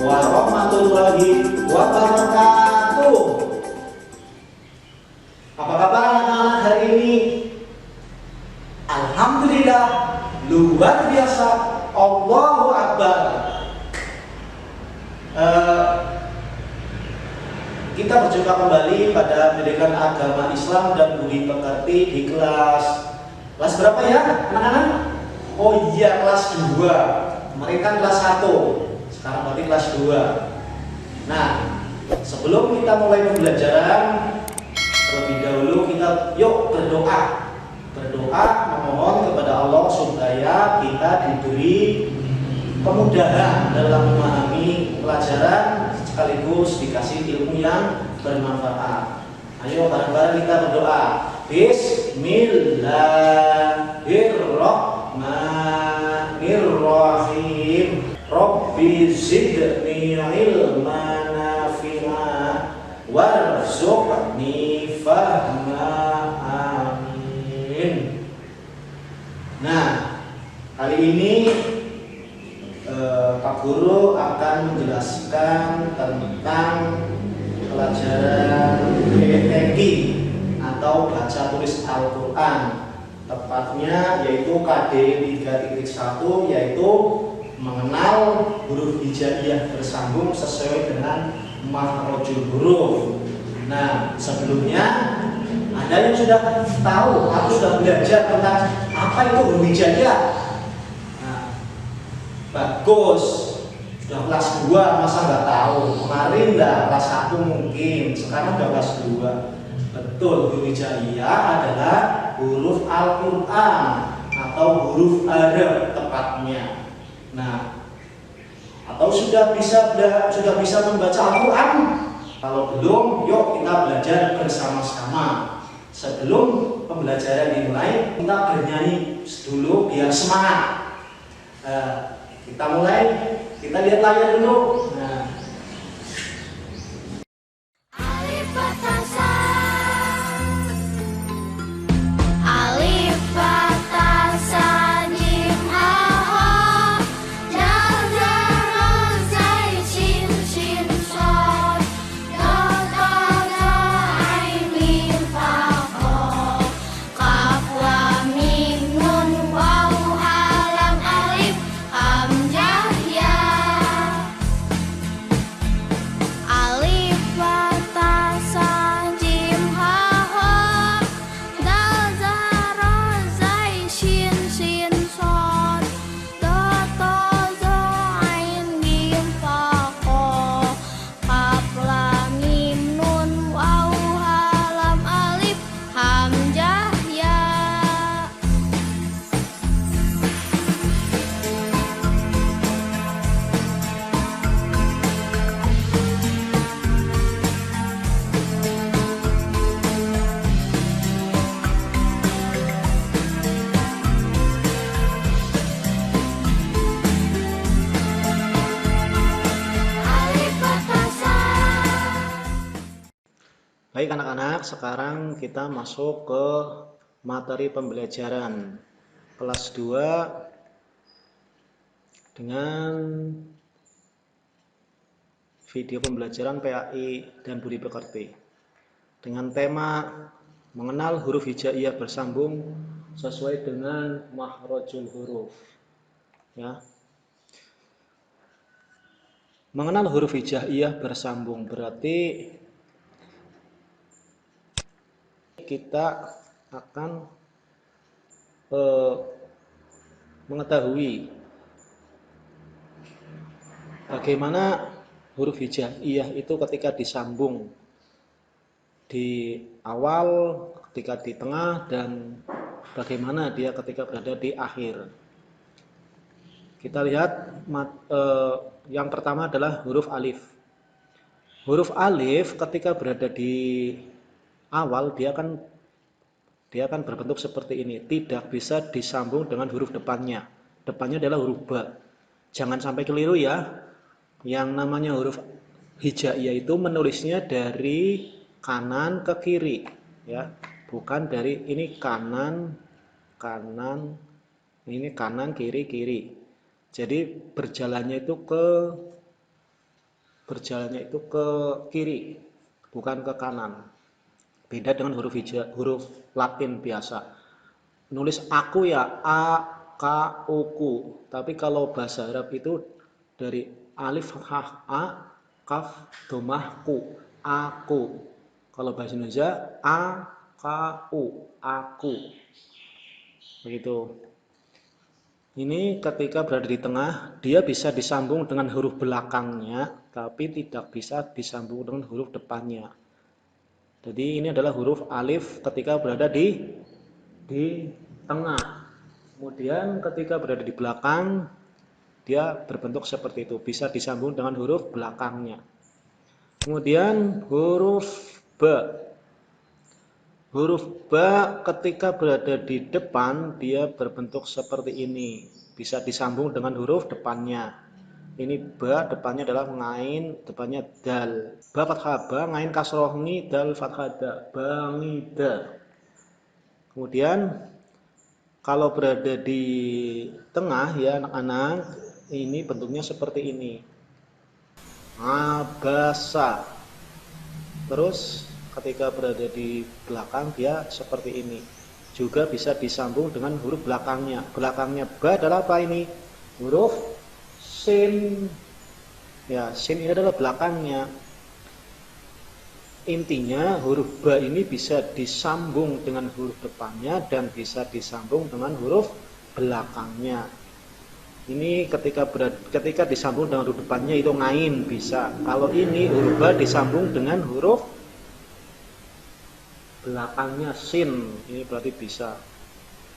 warahmatullahi wabarakatuh. Apa kabar anak-anak hari ini? Alhamdulillah, luar biasa, Allahu Akbar. Kita berjumpa kembali pada pendidikan agama Islam dan budi pekerti di kelas berapa ya anak-anak? Oh iya, kelas 2. Kemarin kan kelas 1, sekarang berarti kelas 2. Nah, sebelum kita mulai pembelajaran, terlebih dahulu kita yuk berdoa memohon kepada Allah supaya kita diberi kemudahan dalam memahami pelajaran sekaligus dikasih ilmu yang bermanfaat. Ayo bareng-bareng kita berdoa. Bismillahirrahmanirrahim. Rabbi zidni ilman nafi'a warzuqni fahma. Amin. Nah, kali ini Pak Guru akan menjelaskan tentang pelajaran KTG atau baca tulis Al-Quran, tepatnya yaitu KD 3.1, yaitu mengenal huruf hijaiyah bersambung sesuai dengan makhrajul huruf. Nah, sebelumnya ada yang sudah tahu atau sudah belajar tentang apa itu huruf hijaiyah? Nah, bagus, sudah kelas 2 masa nggak tahu? Kemarin dah kelas 1 mungkin, sekarang udah kelas 2. Betul, huruf hijaiyah adalah huruf Al-Quran atau huruf Arab tepatnya. Nah, atau sudah bisa membaca Al-Quran? Kalau belum, yuk kita belajar bersama-sama. Sebelum pembelajaran dimulai, kita bernyanyi dulu biar semangat. Kita mulai, kita lihat layar dulu. Nah. Baik anak-anak, sekarang kita masuk ke materi pembelajaran kelas 2 dengan video pembelajaran PAI dan budi pekerti dengan tema mengenal huruf hijaiyah bersambung sesuai dengan makhrajul huruf. Ya. Mengenal huruf hijaiyah bersambung berarti kita akan mengetahui bagaimana huruf hijaiyah itu ketika disambung di awal, ketika di tengah, dan bagaimana dia ketika berada di akhir. Kita lihat yang pertama adalah huruf alif. Huruf alif ketika berada di awal dia akan berbentuk seperti ini, tidak bisa disambung dengan huruf depannya. Depannya adalah huruf ba. Jangan sampai keliru ya. Yang namanya huruf hijaiyah itu menulisnya dari kanan ke kiri, ya. Bukan dari ini kanan, ini kanan, kiri. Jadi berjalannya itu ke berjalannya itu ke kiri, bukan ke kanan. Beda dengan huruf Latin biasa. Nulis aku ya a, k, u, ku. Tapi kalau bahasa Arab itu dari alif fathah a, kaf domah ku, aku. Kalau bahasa Indonesia a, k, u, aku. Begitu. Ini ketika berada di tengah, dia bisa disambung dengan huruf belakangnya, tapi tidak bisa disambung dengan huruf depannya. Jadi ini adalah huruf alif ketika berada di tengah. Kemudian ketika berada di belakang, dia berbentuk seperti itu, bisa disambung dengan huruf belakangnya. Kemudian huruf B. Huruf B ketika berada di depan, dia berbentuk seperti ini. Bisa disambung dengan huruf depannya. Ini ba, depannya adalah ngain, depannya dal. Ba fathah ba, ngain kasroh ngi, dal fathah da, bangida. Kemudian kalau berada di tengah ya anak-anak, ini bentuknya seperti ini. Abasa. Terus ketika berada di belakang dia seperti ini. Juga bisa disambung dengan huruf belakangnya. Belakangnya ba adalah apa ini? Huruf sin. Ya, sin ini adalah belakangnya. Intinya huruf ba ini bisa disambung dengan huruf depannya dan bisa disambung dengan huruf belakangnya. Ini ketika disambung dengan huruf depannya itu ngain bisa. Kalau ini huruf ba disambung dengan huruf belakangnya sin, ini berarti bisa.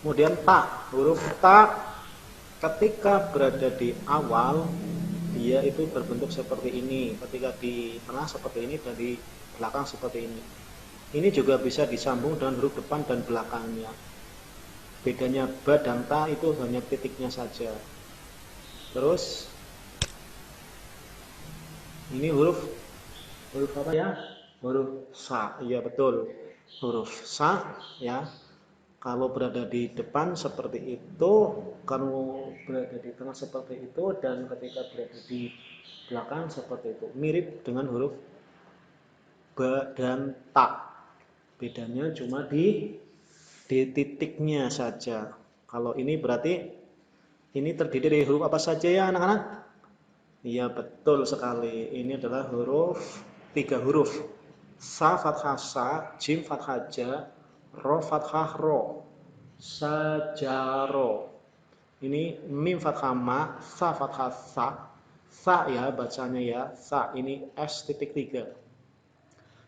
Kemudian ta, huruf ta ketika berada di awal dia itu berbentuk seperti ini. Ketika di tengah seperti ini dan di belakang seperti ini. Ini juga bisa disambung dengan huruf depan dan belakangnya. Bedanya ba dan ta itu hanya titiknya saja. Terus ini huruf apa ya? Huruf sa. Iya betul. Huruf sa ya. Kalau berada di depan seperti itu, kalau berada di tengah seperti itu, dan ketika berada di belakang seperti itu. Mirip dengan huruf ba dan ta. Bedanya cuma di titiknya saja. Kalau ini berarti ini terdiri dari huruf apa saja ya anak-anak? Iya betul sekali. Ini adalah huruf 3 huruf. Sa fathah sa, jim fathah ja, ro fathah ro, sajaro. Ini mim fathah ma, sa fathah sa ya bacanya ya, sa ini s titik 3.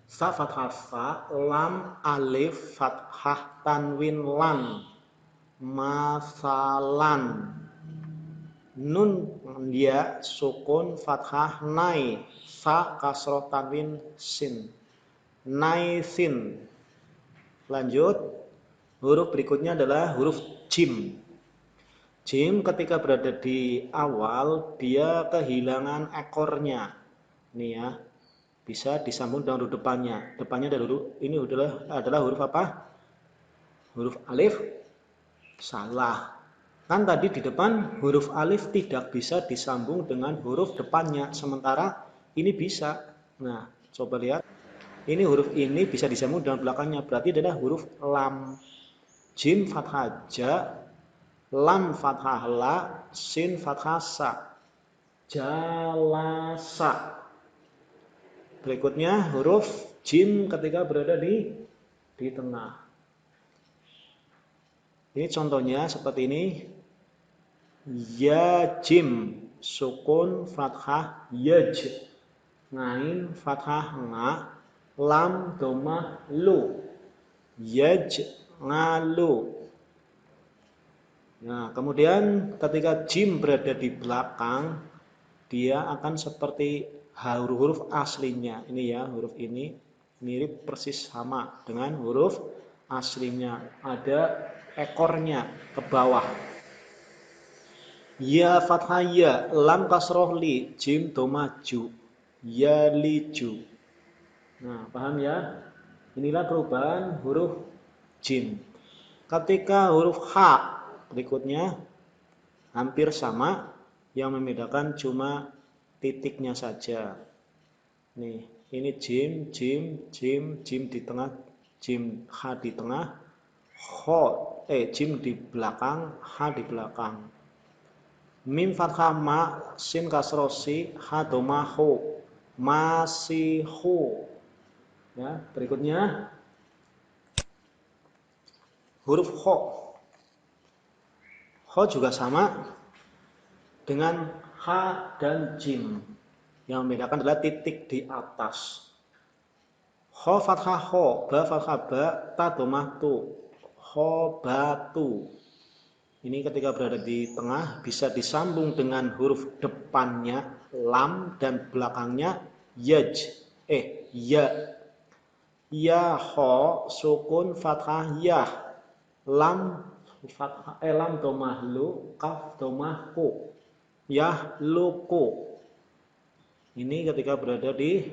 Sa fathah sa, lam alif fathah tanwin lan, masalan. Nun dia sukun fathah nai, sa kasroh tanwin sin, naisin. Lanjut, huruf berikutnya adalah huruf jim. Jim ketika berada di awal dia kehilangan ekornya. Ini ya, bisa disambung dengan huruf depannya. Depannya adalah huruf ini adalah huruf apa? Huruf alif. Salah. Kan tadi di depan huruf alif tidak bisa disambung dengan huruf depannya, sementara ini bisa. Nah, coba lihat. Ini huruf ini bisa disambung dengan belakangnya, berarti adalah huruf lam. Jim fathah ja, lam fathah la, sin fathah sa. Jalasa. Berikutnya huruf jim ketika berada di tengah. Ini contohnya seperti ini. Ya jim, sukun fathah yaj, ngain fathah nga, lam domah lu, yaj ngalu. Nah kemudian ketika jim berada di belakang dia akan seperti huruf aslinya. Ini ya huruf ini mirip persis sama dengan huruf aslinya, ada ekornya ke bawah. Ya fathah ya, lam kasroh li, jim domah ju, ya liju. Nah, paham ya? Inilah perubahan huruf jim. Ketika huruf H berikutnya hampir sama, yang membedakan cuma titiknya saja. Nih, ini jim, jim, jim, jim di tengah, jim, ha di tengah, jim di belakang, ha di belakang. Mim fathah ma, sin kasroh si, ha domah ho, masihu. Ya, berikutnya huruf ho. Ho juga sama dengan ha dan jim. Yang membedakan adalah titik di atas. Ho fathah ho, ba fathah ba, ta domah tu. Ho batu. Ini ketika berada di tengah bisa disambung dengan huruf depannya lam dan belakangnya yaj. Ya. Ya ho sukun fathah yah. Lam fathah lam domah lu, kaf domah ku. Yah luku. Ini ketika berada di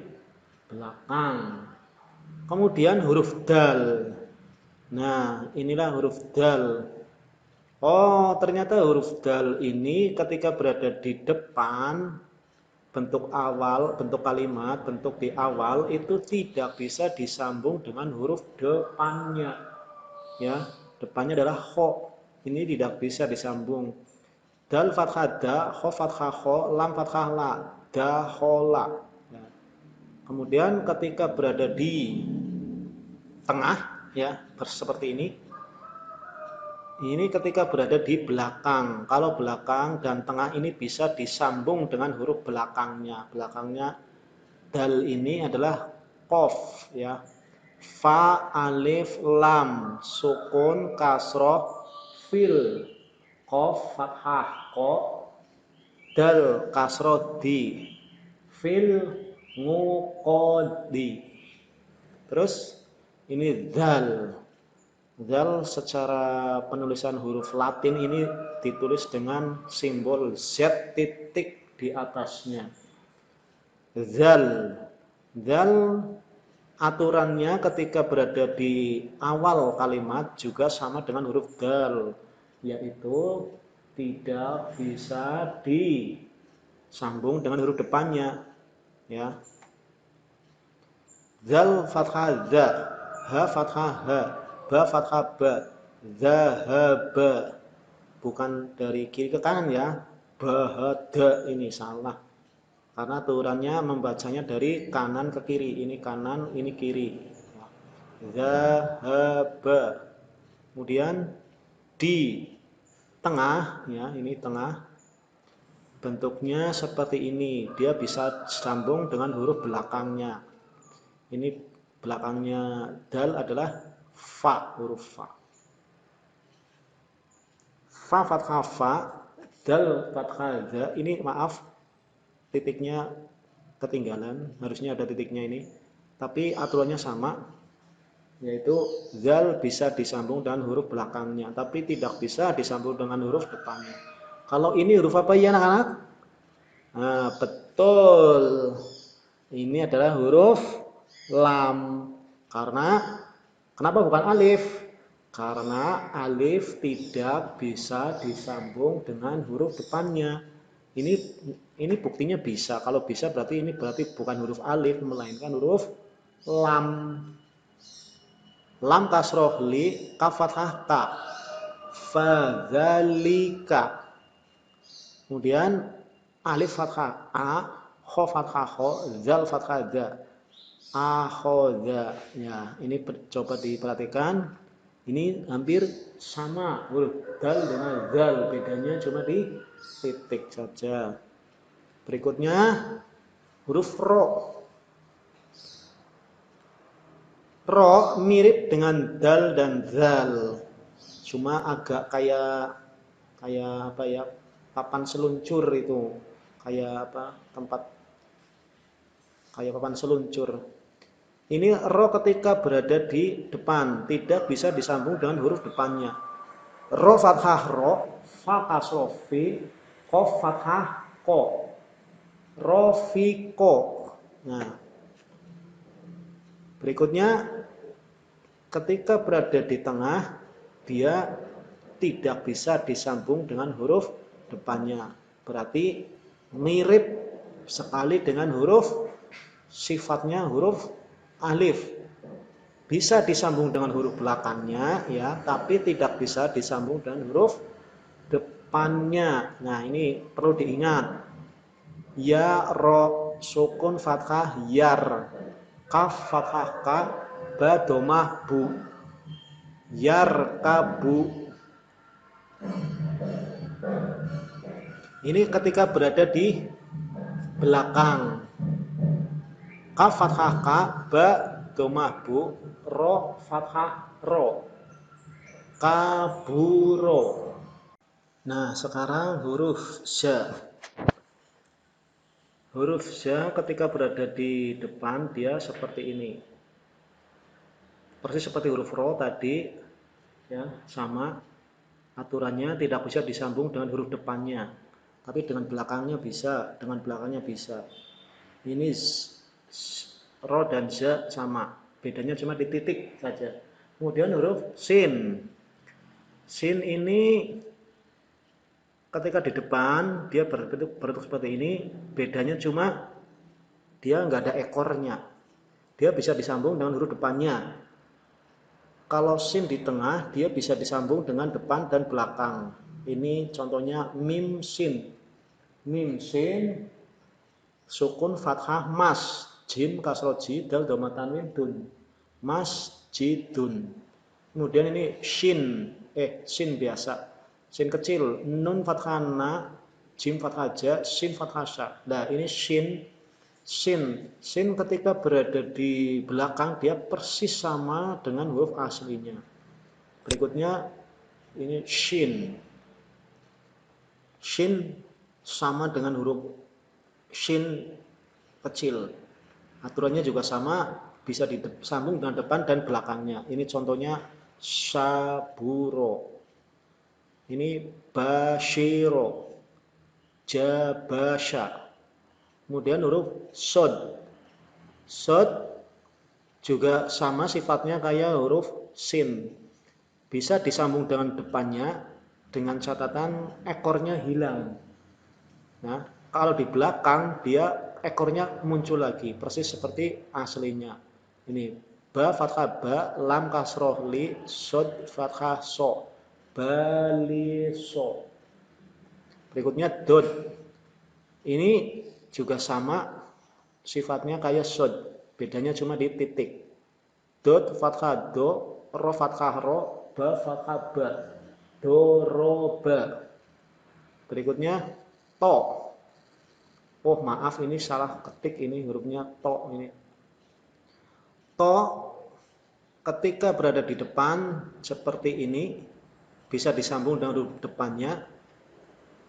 belakang. Kemudian huruf dal. Nah, inilah huruf dal. Oh, ternyata huruf dal ini ketika berada di depan, bentuk awal, bentuk kalimat, bentuk di awal itu tidak bisa disambung dengan huruf depannya. Ya, depannya adalah ho. Ini tidak bisa disambung. Dal fathah da, ho fathah ho, lam fathah la, da hola. Ya. Kemudian ketika berada di tengah, ya, seperti ini ketika berada di belakang. Kalau belakang dan tengah ini bisa disambung dengan huruf belakangnya. Belakangnya dal ini adalah qaf, ya. Fa, alif, lam, sukun, kasroh, fil, qaf, fathah, ko, dal, kasroh, di, fil, nguqodi. Terus ini dal. Dal secara penulisan huruf Latin ini ditulis dengan simbol Z titik di atasnya. Zal. Zal aturannya ketika berada di awal kalimat juga sama dengan huruf dal, yaitu tidak bisa disambung dengan huruf depannya. Ya. Zal fathah za, ha fathah ha, ba fathah ba, zahaba. Bukan dari kiri ke kanan ya. Bahada ini salah. Karena aturannya membacanya dari kanan ke kiri. Ini kanan, ini kiri. Zahaba. Kemudian di tengah, ya, ini tengah. Bentuknya seperti ini. Dia bisa sambung dengan huruf belakangnya. Ini belakangnya dal adalah fa, huruf fa. Fa fathah fa, dal fathah za. Ini maaf, titiknya ketinggalan, harusnya ada titiknya ini. Tapi aturannya sama, yaitu zal bisa disambung dengan huruf belakangnya, tapi tidak bisa disambung dengan huruf depannya. Kalau ini huruf apa ya anak-anak? Nah, betul. Ini adalah huruf lam. Karena kenapa bukan alif? Karena alif tidak bisa disambung dengan huruf depannya. Ini buktinya bisa. Kalau bisa berarti ini bukan huruf alif, melainkan huruf lam. Lam kasroh li, kaf fathah ka. Fadzalika. Kemudian alif fathah a, kho fathah kho, zal fathah za. Akhoda. Ya, ini coba diperhatikan. Ini hampir sama huruf dal dengan zal, bedanya cuma di titik saja. Berikutnya huruf ro. Ro mirip dengan dal dan zal, cuma agak kayak apa ya, papan seluncur itu, kayak apa, tempat kayak papan seluncur. Ini ro ketika berada di depan tidak bisa disambung dengan huruf depannya. Ro fathah ro, fa kasroh fi, qaf fathah ko, rofiqo. Nah, berikutnya ketika berada di tengah dia tidak bisa disambung dengan huruf depannya. Berarti mirip sekali dengan huruf sifatnya huruf alif. Bisa disambung dengan huruf belakangnya ya, tapi tidak bisa disambung dengan huruf depannya. Nah, ini perlu diingat. Ya, ro, sukun fathah yar, kaf fathah ka, ba domah bu, yar kabu. Ini ketika berada di belakang. Kaf fathah ka, ba domah bu, ro fathah ro, kaburo. Nah, sekarang huruf ja. Huruf ja ketika berada di depan dia seperti ini. Persis seperti huruf ro tadi, ya, sama aturannya, tidak bisa disambung dengan huruf depannya. Tapi dengan belakangnya bisa, dengan belakangnya bisa. Ini ro dan ja sama. Bedanya cuma di titik saja. Kemudian huruf sin. Sin ini ketika di depan dia berbentuk seperti ini, bedanya cuma dia nggak ada ekornya. Dia bisa disambung dengan huruf depannya. Kalau sin di tengah, dia bisa disambung dengan depan dan belakang. Ini contohnya mim sin. Mim sin, sukun fathah mas, jim kasroh ji, dal dhamma tanwin dun. Masjidun. Kemudian ini shin, sin biasa. Sin kecil, nun fathah na, jim fathah ja, sin fathah sya. Nah, ini shin, sin. Sin ketika berada di belakang dia persis sama dengan huruf aslinya. Berikutnya ini shin. Shin sama dengan huruf shin kecil. Aturannya juga sama, bisa disambung dengan depan dan belakangnya. Ini contohnya saburo. Ini bashiro, jabasha. Kemudian huruf sod. Sod juga sama sifatnya kayak huruf sin. Bisa disambung dengan depannya dengan catatan ekornya hilang. Nah, kalau di belakang dia ekornya muncul lagi, persis seperti aslinya. Ini ba fathah ba, lam kasroh li, sod fathah so. Baliso. Berikutnya dot. Ini juga sama sifatnya kayak sod. Bedanya cuma di titik. Dot fathah do, ro fathah ro, ba fathah ba. Doroba. Berikutnya to. Oh, maaf, ini salah ketik, ini hurufnya to ini. To ketika berada di depan seperti ini bisa disambung dengan huruf depannya,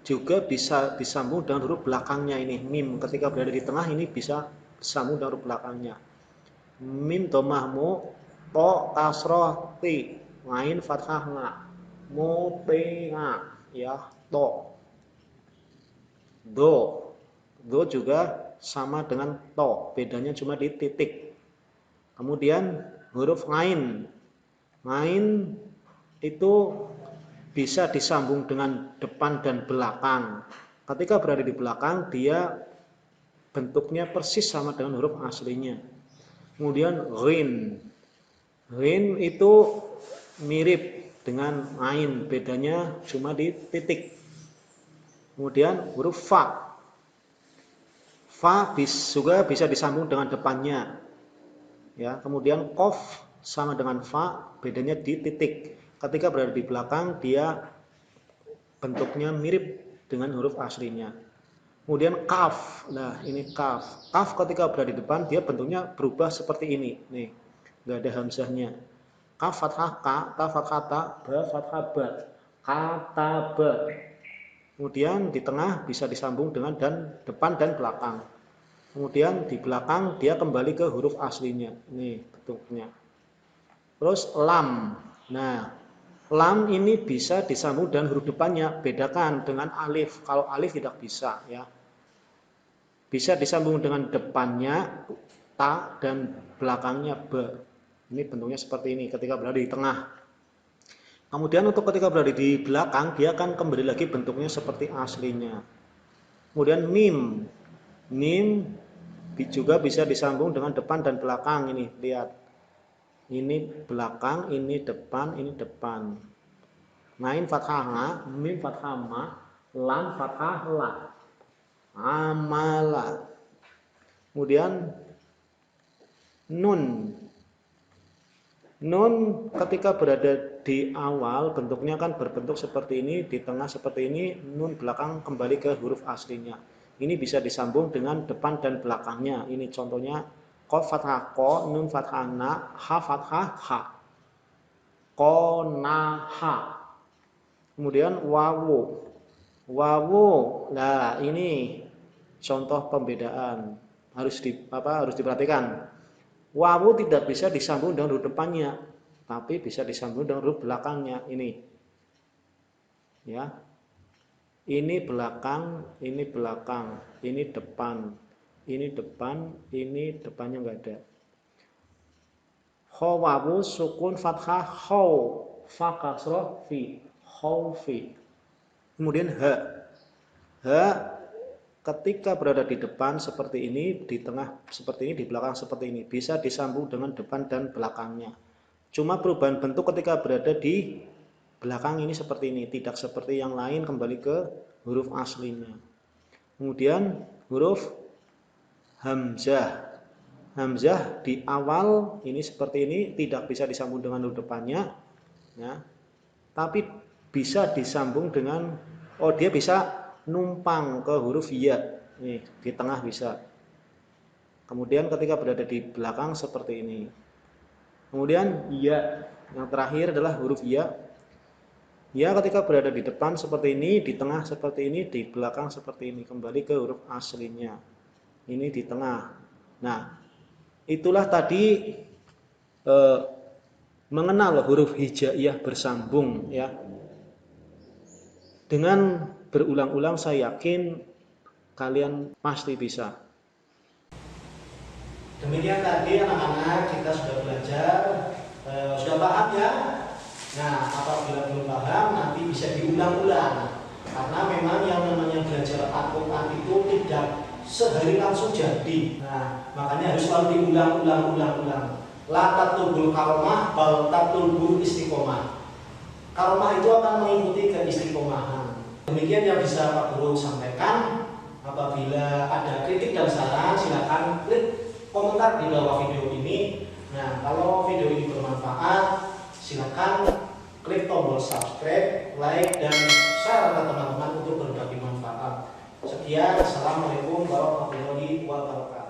juga bisa disambung dengan huruf belakangnya ini, mim. Ketika berada di tengah ini bisa disambung dengan huruf belakangnya. Mim domahmu, to kasroh ti, ngain fathah nga, mutinga, ya, to. Do juga sama dengan to, bedanya cuma di titik. Kemudian huruf ngain. Ngain itu bisa disambung dengan depan dan belakang. Ketika berada di belakang, dia bentuknya persis sama dengan huruf aslinya. Kemudian ghin. Ghin itu mirip dengan ain, bedanya cuma di titik. Kemudian huruf fa. Fa juga bisa disambung dengan depannya. Ya, kemudian qaf sama dengan fa, bedanya di titik. Ketika berada di belakang, dia bentuknya mirip dengan huruf aslinya. Kemudian kaf. Nah, ini kaf. Kaf ketika berada di depan, dia bentuknya berubah seperti ini. Nih, nggak ada hamzahnya. Kaf fathah ka, ta fathah ta, ba fathah ba. Kata ba. Kemudian di tengah bisa disambung dengan dan depan dan belakang. Kemudian di belakang dia kembali ke huruf aslinya. Nih bentuknya. Terus lam. Nah, lam ini bisa disambung dengan huruf depannya. Bedakan dengan alif. Kalau alif tidak bisa, ya. Bisa disambung dengan depannya ta dan belakangnya ba. Ini bentuknya seperti ini ketika berada di tengah. Kemudian untuk ketika berada di belakang, dia akan kembali lagi bentuknya seperti aslinya. Kemudian mim. Mim Juga bisa disambung dengan depan dan belakang. Ini lihat, ini belakang, ini depan, ini depan. Ngain fathah nga, mim fathah ma, lam fathah la, amala. Kemudian nun. Nun ketika berada di awal bentuknya kan berbentuk seperti ini, di tengah seperti ini, nun belakang kembali ke huruf aslinya. Ini bisa disambung dengan depan dan belakangnya. Ini contohnya qaf fathah ko, nun fathah na, ha fathah ha. Qonaha. Kemudian wawu. Wawu. Nah, ini contoh pembedaan. Harus diperhatikan. Wawu tidak bisa disambung dengan huruf depannya, tapi bisa disambung dengan huruf belakangnya. Ini, ya, ini belakang, ini belakang, ini depan, ini depan, ini depannya nggak ada. Kho wawu sukun fathah kho, fa kasroh fi, khaufi. Kemudian ha, ketika berada di depan seperti ini, di tengah seperti ini, di belakang seperti ini, bisa disambung dengan depan dan belakangnya. Cuma perubahan bentuk ketika berada di belakang ini seperti ini, tidak seperti yang lain kembali ke huruf aslinya. Kemudian huruf hamzah. Hamzah di awal ini seperti ini, tidak bisa disambung dengan huruf depannya, ya, tapi bisa disambung dengan, dia bisa numpang ke huruf ya, nih di tengah bisa. Kemudian ketika berada di belakang seperti ini. Kemudian ya, yang terakhir adalah huruf ya. Ya ketika berada di depan seperti ini, di tengah seperti ini, di belakang seperti ini, kembali ke huruf aslinya. Ini di tengah. Nah, itulah tadi mengenal huruf hijaiyah bersambung, ya. Dengan berulang-ulang saya yakin kalian pasti bisa. Demikian tadi anak-anak kita sudah belajar, sudah paham ya? Nah, apabila belum paham nanti bisa diulang-ulang. Karena memang yang namanya belajar Al-Quran itu tidak sehari langsung jadi. Nah, makanya harus selalu diulang-ulang. La tatlubul karomah, bal tatlubul istiqomah. Karomah itu akan mengikuti keistiqomahan. Demikian yang bisa Pak Guru sampaikan. Apabila ada kritik dan saran, silakan klik komentar di bawah video ini. Nah, kalau video ini bermanfaat, silakan klik tombol subscribe, like, dan share ke teman-teman untuk berbagi manfaat. Sekian, assalamualaikum warahmatullahi wabarakatuh.